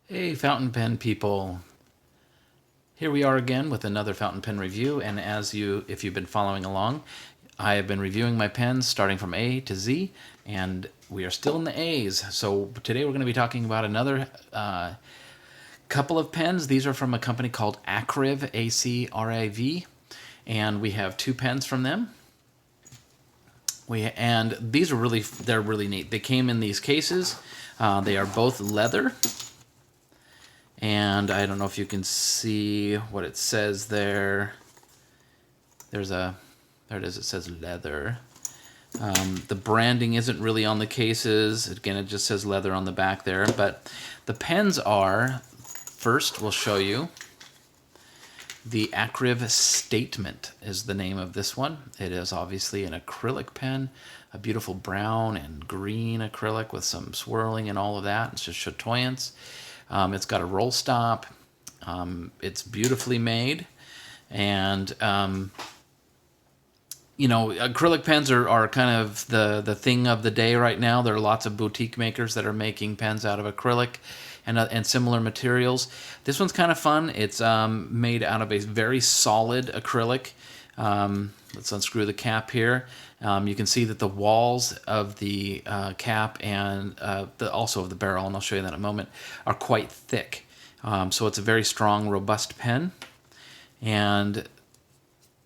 Hey, fountain pen people. Here we are again with another fountain pen review, and if you've been following along, I have been reviewing my pens starting from A to Z, and we are still in the A's. So today we're going to be talking about another couple of pens. These are from a company called Acriv, A-C-R-I-V, and we have two pens from them. And these are they're really neat. They came in these cases. They are both leather. And I don't know if you can see what it says there. There it is, it says leather. The branding isn't really on the cases. Again, it just says leather on the back there. But the pens are, first we'll show you, the Acriv Statement is the name of this one. It is obviously an acrylic pen, a beautiful brown and green acrylic with some swirling and all of that. It's just chatoyance. It's got a roll stop. It's beautifully made. And, you know, acrylic pens are kind of the thing of the day right now. There are lots of boutique makers that are making pens out of acrylic and similar materials. This one's kind of fun. It's made out of a very solid acrylic. Let's unscrew the cap here. You can see that the walls of the cap and also of the barrel, and I'll show you that in a moment, are quite thick. So it's a very strong, robust pen. And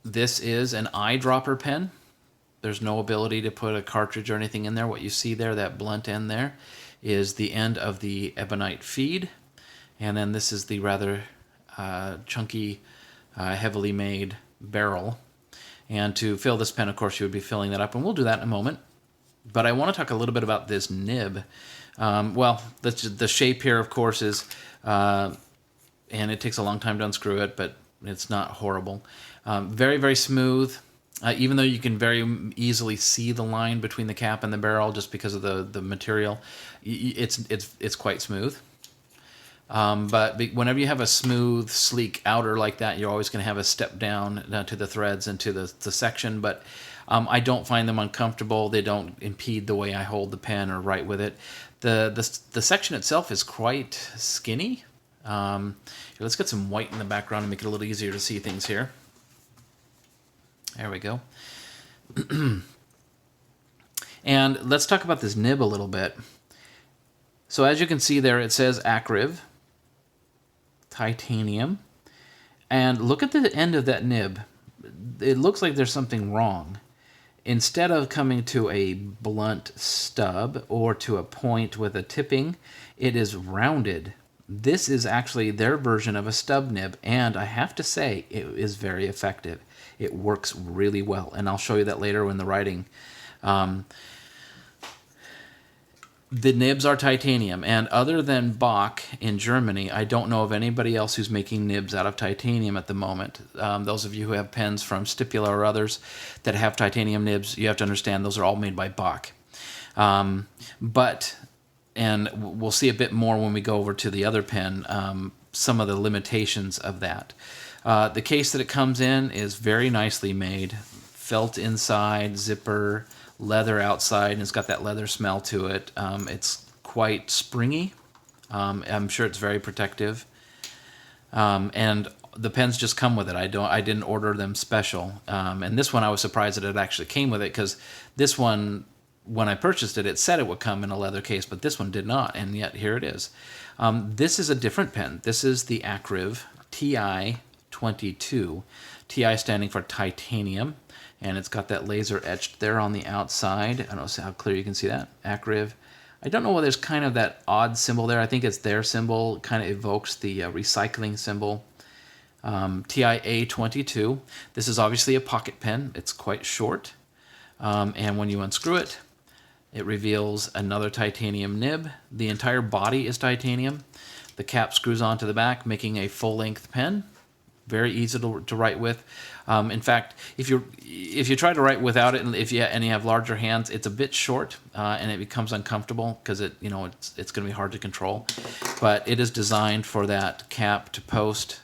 this is an eyedropper pen. There's no ability to put a cartridge or anything in there. What you see there, that blunt end there, is the end of the ebonite feed. And then this is the rather chunky, heavily made barrel. And to fill this pen, of course, you would be filling that up, and we'll do that in a moment. But I want to talk a little bit about this nib. Well, the shape here, of course, is, and it takes a long time to unscrew it, but it's not horrible. Very, very smooth, even though you can very easily see the line between the cap and the barrel just because of the material. It's quite smooth. But whenever you have a smooth, sleek outer like that, you're always going to have a step down to the threads and to the section. But I don't find them uncomfortable. They don't impede the way I hold the pen or write with it. The section itself is quite skinny. Here, let's get some white in the background and make it a little easier to see things here. There we go. And let's talk about this nib a little bit. So as you can see there, it says Acriv titanium, and look at the end of that nib. It looks like there's something wrong. Instead of coming to a blunt stub or to a point with a tipping, it is rounded. This is actually their version of a stub nib, and I have to say it is very effective. It works really well, and I'll show you that later in the writing. The nibs are titanium, and other than Bock in Germany, I don't know of anybody else who's making nibs out of titanium at the moment. Those of you who have pens from Stipula or others that have titanium nibs, you have to understand those are all made by Bock. And we'll see a bit more when we go over to the other pen, some of the limitations of that. The case that it comes in is very nicely made, felt inside, zipper, leather outside, and it's got that leather smell to it. It's quite springy. I'm sure it's very protective. And the pens just come with it. I didn't order them special. And this one I was surprised that it actually came with it, because this one, when I purchased it, it said it would come in a leather case, but this one did not, and yet here it is. This is a different pen. This is the Acriv TI-22. TI standing for titanium. And it's got that laser etched there on the outside. I don't know how clear you can see that. Acriv. I don't know why there's kind of that odd symbol there. I think it's their symbol. It kind of evokes the recycling symbol. TiA22. This is obviously a pocket pen. It's quite short. And when you unscrew it, it reveals another titanium nib. The entire body is titanium. The cap screws onto the back, making a full-length pen. Very easy to write with. In fact, if you try to write without it, and you have larger hands, it's a bit short, and it becomes uncomfortable because it's going to be hard to control. But it is designed for that cap to post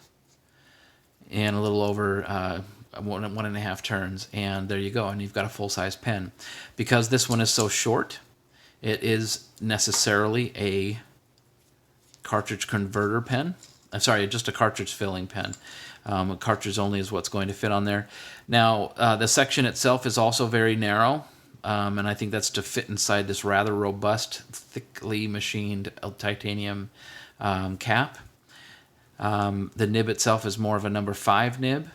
in a little over 1.5 turns, and there you go, and you've got a full-size pen. Because this one is so short, it is necessarily a cartridge converter pen. I'm sorry, just a cartridge filling pen. A cartridge only is what's going to fit on there. Now, the section itself is also very narrow, and I think that's to fit inside this rather robust, thickly machined titanium cap. The nib itself is more of a number 5 nib.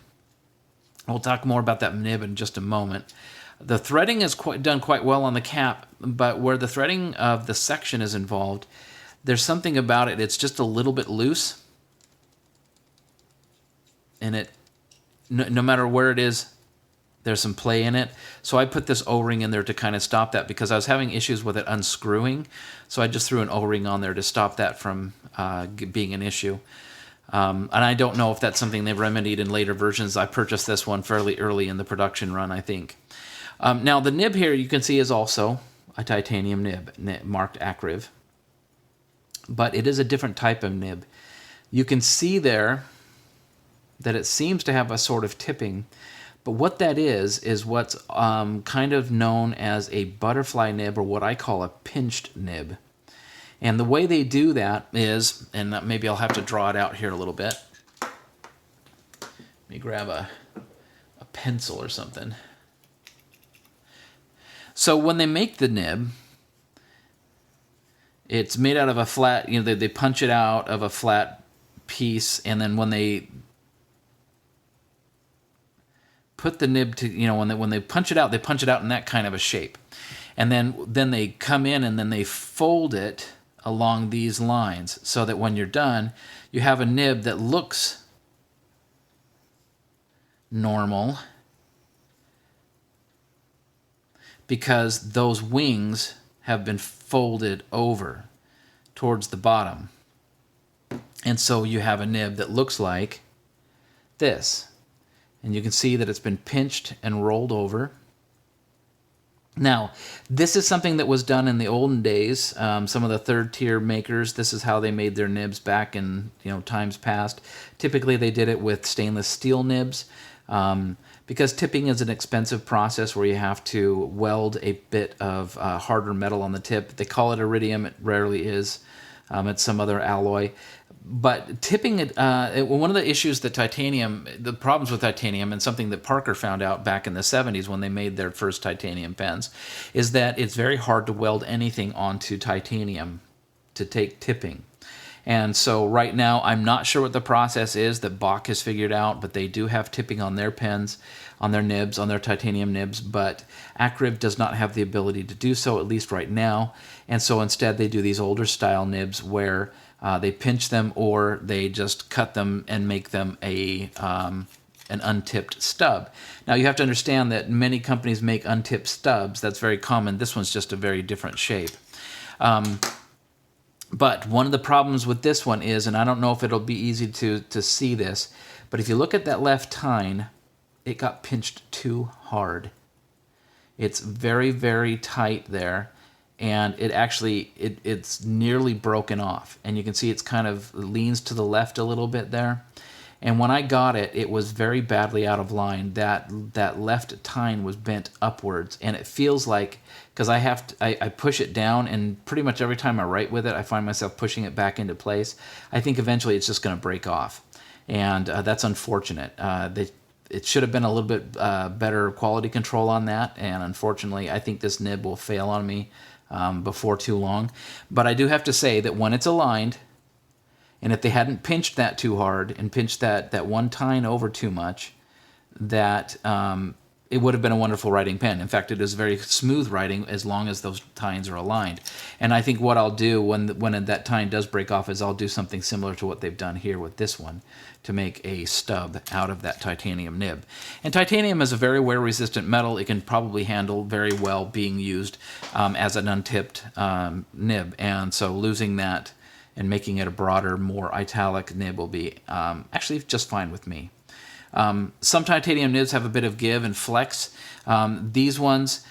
We'll talk more about that nib in just a moment. The threading is done quite well on the cap, but where the threading of the section is involved, there's something about it. It's just a little bit loose. And it, no matter where it is, there's some play in it. So I put this O-ring in there to kind of stop that because I was having issues with it unscrewing. So I just threw an O-ring on there to stop that from being an issue. And I don't know if that's something they've remedied in later versions. I purchased this one fairly early in the production run, I think. Now the nib here you can see is also a titanium nib marked Acriv. But it is a different type of nib. You can see there that it seems to have a sort of tipping, but what that is what's kind of known as a butterfly nib, or what I call a pinched nib. And the way they do that is, and maybe I'll have to draw it out here a little bit. Let me grab a pencil or something. So when they make the nib, it's made out of a flat, they punch it out of a flat piece, and then when they put the nib to, when they punch it out in that kind of a shape. And then they come in and then they fold it along these lines so that when you're done, you have a nib that looks normal because those wings have been folded over towards the bottom. And so you have a nib that looks like this. And you can see that it's been pinched and rolled over. Now, this is something that was done in the olden days. Some of the third-tier makers, this is how they made their nibs back in times past. Typically, they did it with stainless steel nibs because tipping is an expensive process where you have to weld a bit of harder metal on the tip. They call it iridium. It rarely is. It's some other alloy. But tipping it, one of the issues that the problems with titanium, and something that Parker found out back in the 70s when they made their first titanium pens, is that it's very hard to weld anything onto titanium to take tipping. And so right now, I'm not sure what the process is that Bock has figured out, but they do have tipping on their pens, on their nibs, on their titanium nibs, but Acriv does not have the ability to do so, at least right now. And so instead, they do these older style nibs where they pinch them, or they just cut them and make them an untipped stub. Now you have to understand that many companies make untipped stubs. That's very common. This one's just a very different shape. But one of the problems with this one is, and I don't know if it'll be easy to see this, but if you look at that left tine, it got pinched too hard. It's very, very tight there. And it actually, it's nearly broken off. And you can see it's kind of leans to the left a little bit there. And when I got it, it was very badly out of line. That left tine was bent upwards. And it feels like, because I push it down, and pretty much every time I write with it, I find myself pushing it back into place. I think eventually it's just going to break off. And that's unfortunate. It should have been a little bit better quality control on that. And unfortunately, I think this nib will fail on me before too long. But I do have to say that when it's aligned, and if they hadn't pinched that too hard and pinched that one tine over too much, that it would have been a wonderful writing pen. In fact, it is very smooth writing as long as those tines are aligned. And I think what I'll do when that tine does break off is I'll do something similar to what they've done here with this one to make a stub out of that titanium nib. And titanium is a very wear-resistant metal. It can probably handle very well being used as an untipped nib. And so losing that and making it a broader, more italic nib will be actually just fine with me. Some titanium nibs have a bit of give and flex. These ones,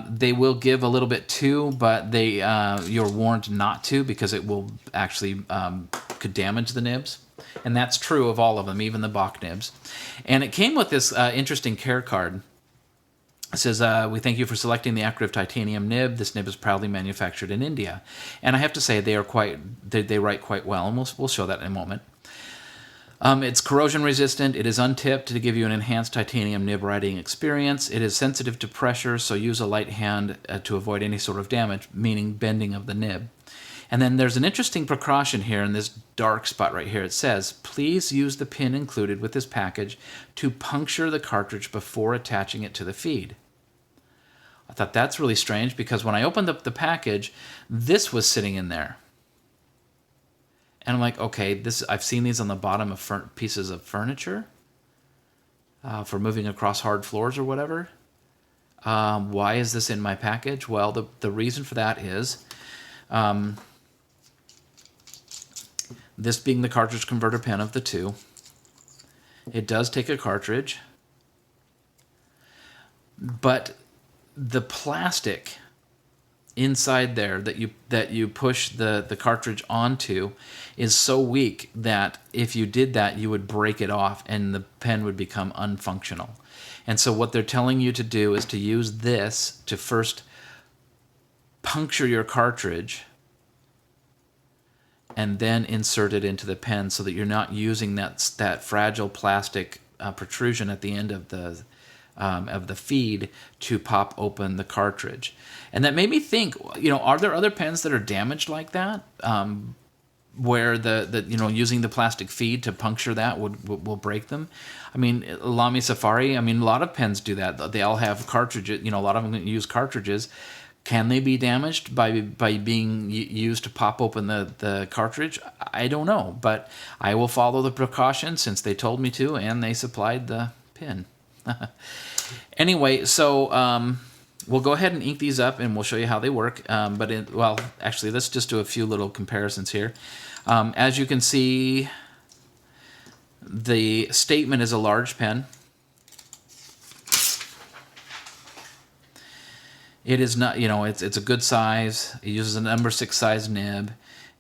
they will give a little bit too, but you're warned not to because it will actually could damage the nibs. And that's true of all of them, even the Bock nibs. And it came with this interesting care card. It says, we thank you for selecting the Acriv titanium nib. This nib is proudly manufactured in India. And I have to say, they write quite well, and we'll show that in a moment. It's corrosion resistant. It is untipped to give you an enhanced titanium nib writing experience. It is sensitive to pressure, so use a light hand to avoid any sort of damage, meaning bending of the nib. And then there's an interesting precaution here in this dark spot right here. It says, please use the pin included with this package to puncture the cartridge before attaching it to the feed. I thought that's really strange because when I opened up the package, this was sitting in there. And I'm like, okay, I've seen these on the bottom of pieces of furniture for moving across hard floors or whatever. Why is this in my package? Well, the reason for that is this being the cartridge converter pin of the two. It does take a cartridge, but the plastic inside there that you push the cartridge onto is so weak that if you did that, you would break it off and the pen would become unfunctional. And so what they're telling you to do is to use this to first puncture your cartridge and then insert it into the pen so that you're not using that fragile plastic protrusion at the end of the feed to pop open the cartridge. And that made me think, are there other pens that are damaged like that? Where using the plastic feed to puncture that will break them. I mean, Lamy Safari, a lot of pens do that. They all have cartridges, a lot of them use cartridges. Can they be damaged by being used to pop open the cartridge? I don't know, but I will follow the precautions since they told me to, and they supplied the pin. Anyway, so we'll go ahead and ink these up, and we'll show you how they work. Actually, let's just do a few little comparisons here. As you can see, the statement is a large pen. It is not, it's a good size. It uses a number 6 size nib.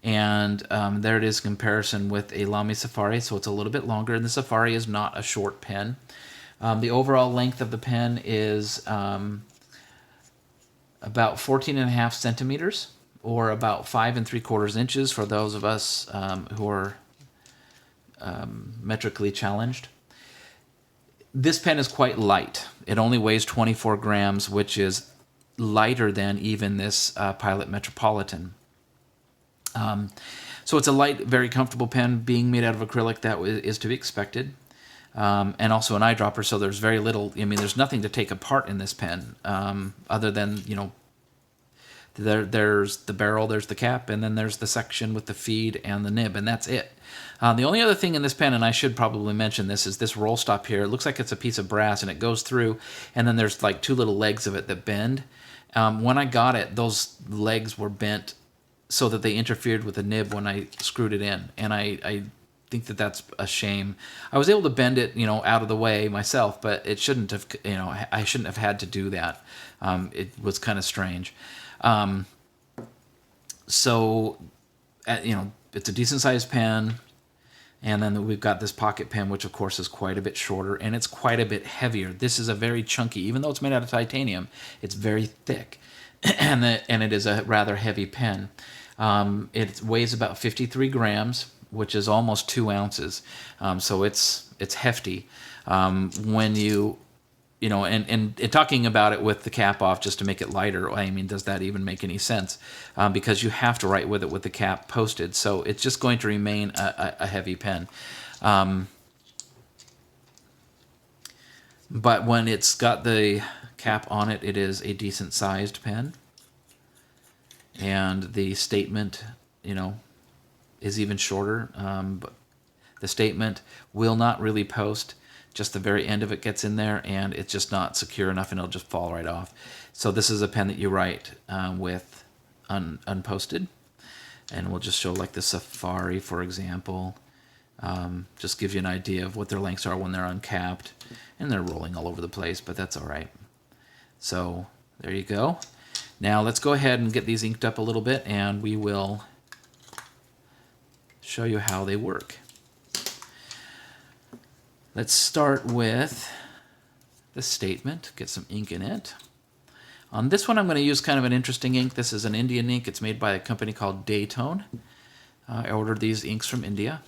And there it is in comparison with a Lamy Safari, so it's a little bit longer. And the Safari is not a short pen. The overall length of the pen is about 14.5 centimeters, or about 5 3/4 inches for those of us who are metrically challenged. This pen is quite light. It only weighs 24 grams, which is lighter than even this Pilot Metropolitan. So it's a light, very comfortable pen. Being made out of acrylic, that is to be expected. And also an eyedropper, so there's very little, there's nothing to take apart in this pen, other than, there's the barrel, there's the cap, and then there's the section with the feed and the nib, and that's it. The only other thing in this pen, and I should probably mention this, is this roll stop here. It looks like it's a piece of brass, and it goes through, and then there's like 2 little legs of it that bend. When I got it, those legs were bent so that they interfered with the nib when I screwed it in, and I think that's a shame. I was able to bend it, out of the way myself, but it shouldn't have, I shouldn't have had to do that. It was kind of strange. It's a decent sized pen. And then we've got this pocket pen, which of course is quite a bit shorter, and it's quite a bit heavier. This is a very chunky, even though it's made out of titanium, it's very thick, and it is a rather heavy pen. It weighs about 53 grams, which is almost 2 ounces. So it's hefty. When you and talking about it with the cap off just to make it lighter, does that even make any sense? Because you have to write with it with the cap posted, so it's just going to remain a heavy pen. But when it's got the cap on it, it is a decent sized pen. And the statement, is even shorter. But the statement will not really post. Just the very end of it gets in there, and it's just not secure enough, and it'll just fall right off. So this is a pen that you write with unposted. And we'll just show like the Safari, for example. Just gives you an idea of what their lengths are when they're uncapped. And they're rolling all over the place, but that's all right. So there you go. Now let's go ahead and get these inked up a little bit, and we will show you how they work. Let's start with the statement, get some ink in it. On this one, I'm going to use kind of an interesting ink. This is an Indian ink. It's made by a company called Daytone. I ordered these inks from India.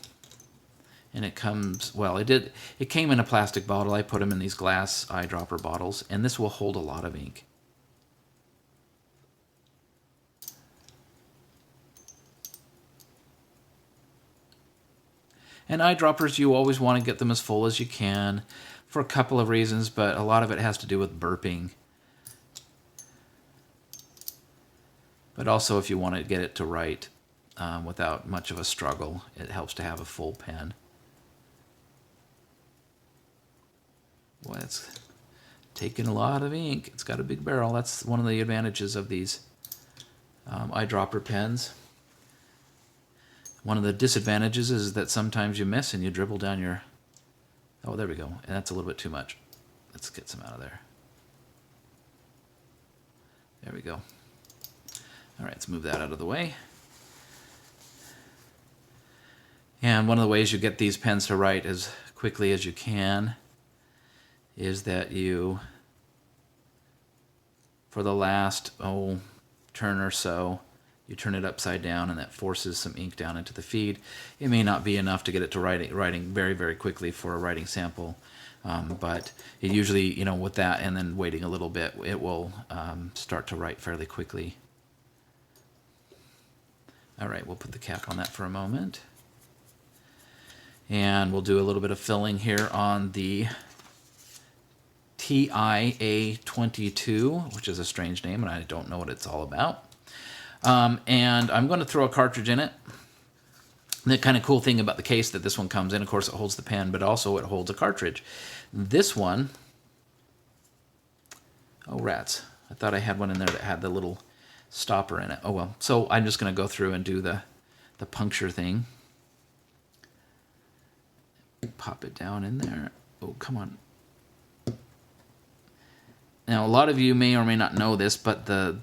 And it comes, well, it came in a plastic bottle. I put them in these glass eyedropper bottles, and this will hold a lot of ink. And eyedroppers, you always want to get them as full as you can for a couple of reasons, but a lot of it has to do with burping. But also if you want to get it to write without much of a struggle, it helps to have a full pen. Boy, it's taking a lot of ink. It's got a big barrel. That's one of the advantages of these eyedropper pens. One of the disadvantages is that sometimes you miss and you dribble down your... Oh, there we go. And that's a little bit too much. Let's get some out of there. There we go. All right, let's move that out of the way. And one of the ways you get these pens to write as quickly as you can is that you, for the last, turn or so, you turn it upside down, and that forces some ink down into the feed. It may not be enough to get it to writing very, very quickly for a writing sample, but it usually, with that and then waiting a little bit, it will start to write fairly quickly. All right, we'll put the cap on that for a moment. And we'll do a little bit of filling here on the TiA22, which is a strange name, and I don't know what it's all about. And I'm going to throw a cartridge in it. The kind of cool thing about the case that this one comes in, of course, it holds the pen, but also it holds a cartridge. This one, oh rats, I thought I had one in there that had the little stopper in it. Oh well, so I'm just going to go through and do the puncture thing. Pop it down in there. Oh, come on. Now, a lot of you may or may not know this, but the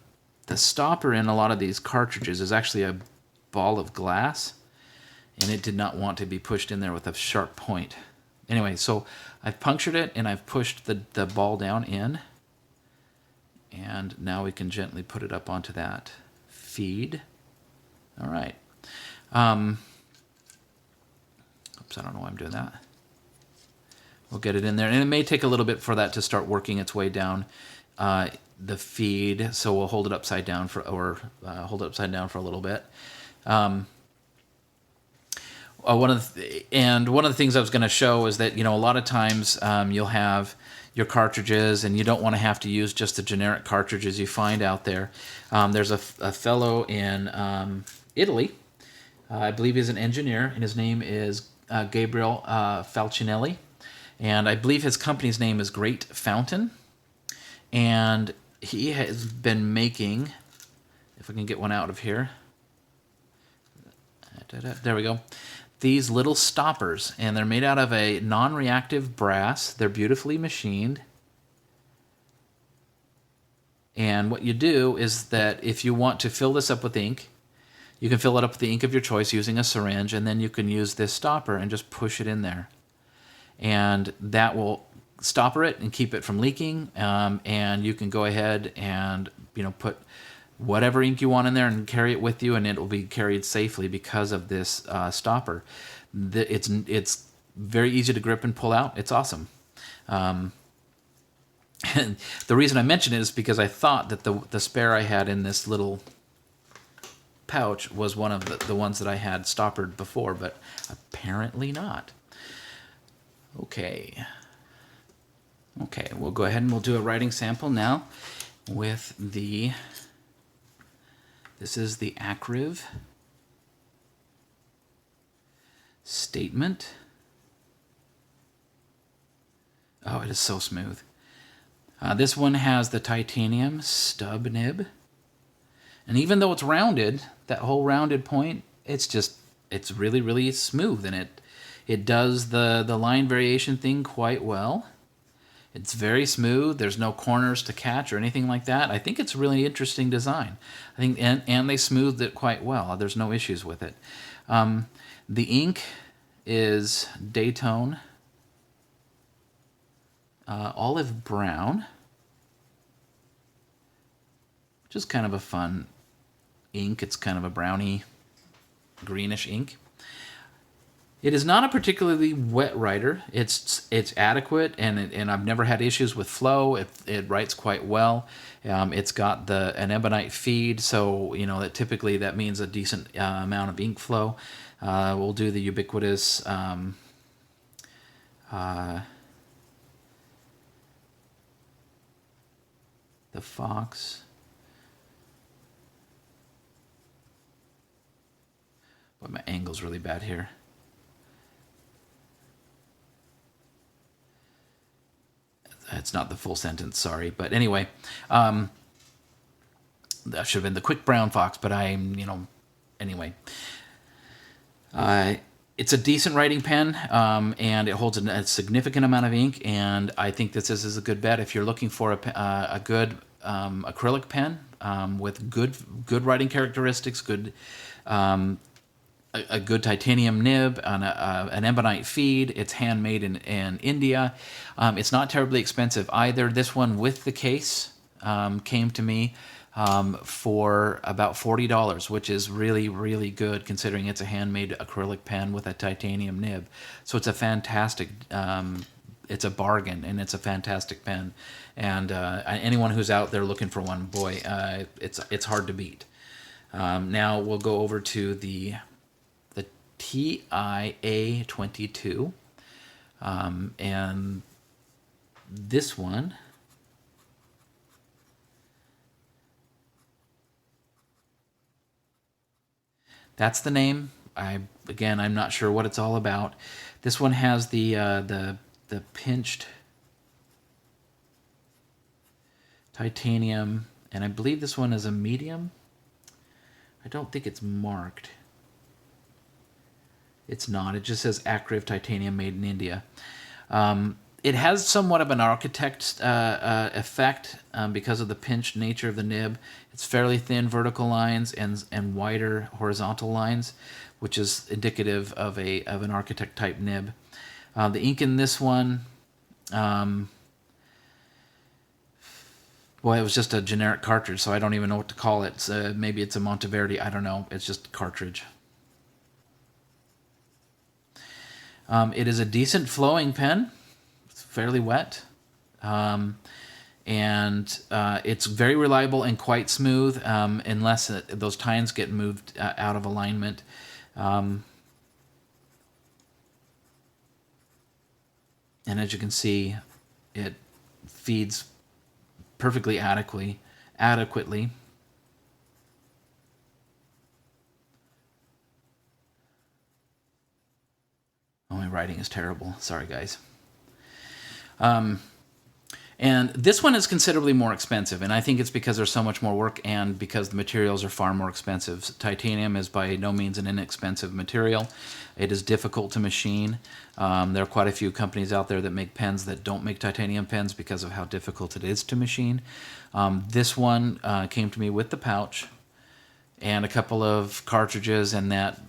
stopper in a lot of these cartridges is actually a ball of glass, and it did not want to be pushed in there with a sharp point. Anyway, so I've punctured it, and I've pushed the ball down in, and now we can gently put it up onto that feed. All right. Oops, I don't know why I'm doing that. We'll get it in there, and it may take a little bit for that to start working its way down the feed. So we'll hold it upside down hold it upside down for a little bit. One of the things I was going to show is that a lot of times you'll have your cartridges, and you don't want to have to use just the generic cartridges you find out there. There's a fellow in Italy. I believe he's an engineer, and his name is Gabriel Falcinelli. And I believe his company's name is Great Fountain. And he has been making, if I can get one out of here. There we go. These little stoppers. And they're made out of a non-reactive brass. They're beautifully machined. And what you do is that if you want to fill this up with ink, you can fill it up with the ink of your choice using a syringe, and then you can use this stopper and just push it in there. And that will stopper it and keep it from leaking, and you can go ahead and put whatever ink you want in there and carry it with you, and it will be carried safely because of this stopper. It's very easy to grip and pull out. It's awesome. And the reason I mention it is because I thought that the spare I had in this little pouch was one of the ones that I had stoppered before, but apparently not. Okay, we'll go ahead and we'll do a writing sample now with this is the Acriv statement. Oh, it is so smooth. This one has the titanium stub nib, and even though it's rounded, that whole rounded point, it's really, really smooth, and it does the line variation thing quite well. It's very smooth. There's no corners to catch or anything like that. I think it's a really interesting design. I think, and they smoothed it quite well. There's no issues with it. The ink is Daytone olive brown, which is kind of a fun ink. It's kind of a browny, greenish ink. It is not a particularly wet writer. It's adequate, and I've never had issues with flow. It writes quite well. It's got an ebonite feed, so that typically that means a decent amount of ink flow. We'll do the ubiquitous the Fox. But my angle's really bad here. It's not the full sentence, sorry. But anyway, that should have been the quick brown fox, but anyway. It's a decent writing pen, and it holds a significant amount of ink, and I think this is a good bet if you're looking for a good acrylic pen with good writing characteristics, a good titanium nib, an ebonite feed. It's handmade in India. It's not terribly expensive either. This one with the case came to me for about $40, which is really, really good considering it's a handmade acrylic pen with a titanium nib. So it's a fantastic, it's a bargain, and it's a fantastic pen. And anyone who's out there looking for one, boy, it's hard to beat. Now we'll go over to the TiA22, and this one, that's the name. I'm not sure what it's all about. This one has the pinched titanium, and I believe this one is a medium. I don't think it's marked. It's not. It just says Acriv Titanium made in India. It has somewhat of an architect effect because of the pinched nature of the nib. It's fairly thin vertical lines and wider horizontal lines, which is indicative of an architect type nib. The ink in this one, boy, it was just a generic cartridge, so I don't even know what to call it. Maybe it's a Monteverdi. I don't know. It's just a cartridge. It is a decent flowing pen. It's fairly wet. And it's very reliable and quite smooth unless those tines get moved out of alignment. And as you can see, it feeds perfectly adequately. Oh, my writing is terrible. Sorry, guys. And this one is considerably more expensive, and I think it's because there's so much more work and because the materials are far more expensive. Titanium is by no means an inexpensive material. It is difficult to machine. There are quite a few companies out there that make pens that don't make titanium pens because of how difficult it is to machine. This one came to me with the pouch and a couple of cartridges and that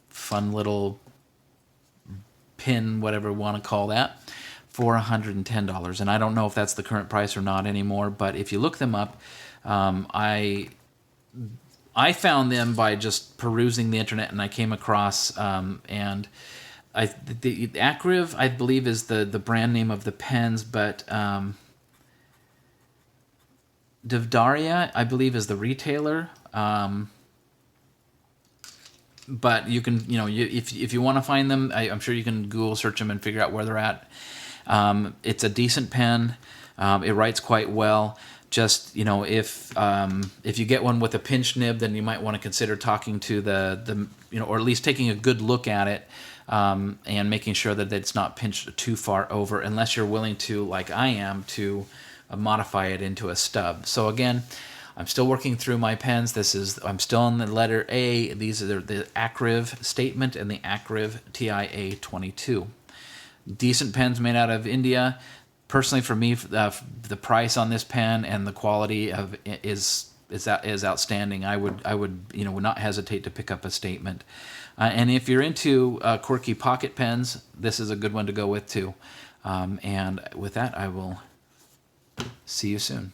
fun little pin, whatever you want to call that, for $110. And I don't know if that's the current price or not anymore, but if you look them up, I found them by just perusing the internet, and I came across the Acriv, I believe, is the brand name of the pens, but Devdaria, I believe, is the retailer. But you can, if you want to find them, I'm sure you can Google search them and figure out where they're at. It's a decent pen. It writes quite well. Just, if you get one with a pinched nib, then you might want to consider talking to or at least taking a good look at it, and making sure that it's not pinched too far over, unless you're willing to, like I am, to modify it into a stub. So again, I'm still working through my pens. I'm still on the letter A. These are the Acriv statement and the Acriv TI-A-22. Decent pens made out of India. Personally, for me, the price on this pen and the quality of is outstanding. I would not hesitate to pick up a statement. And if you're into quirky pocket pens, this is a good one to go with too. And with that, I will see you soon.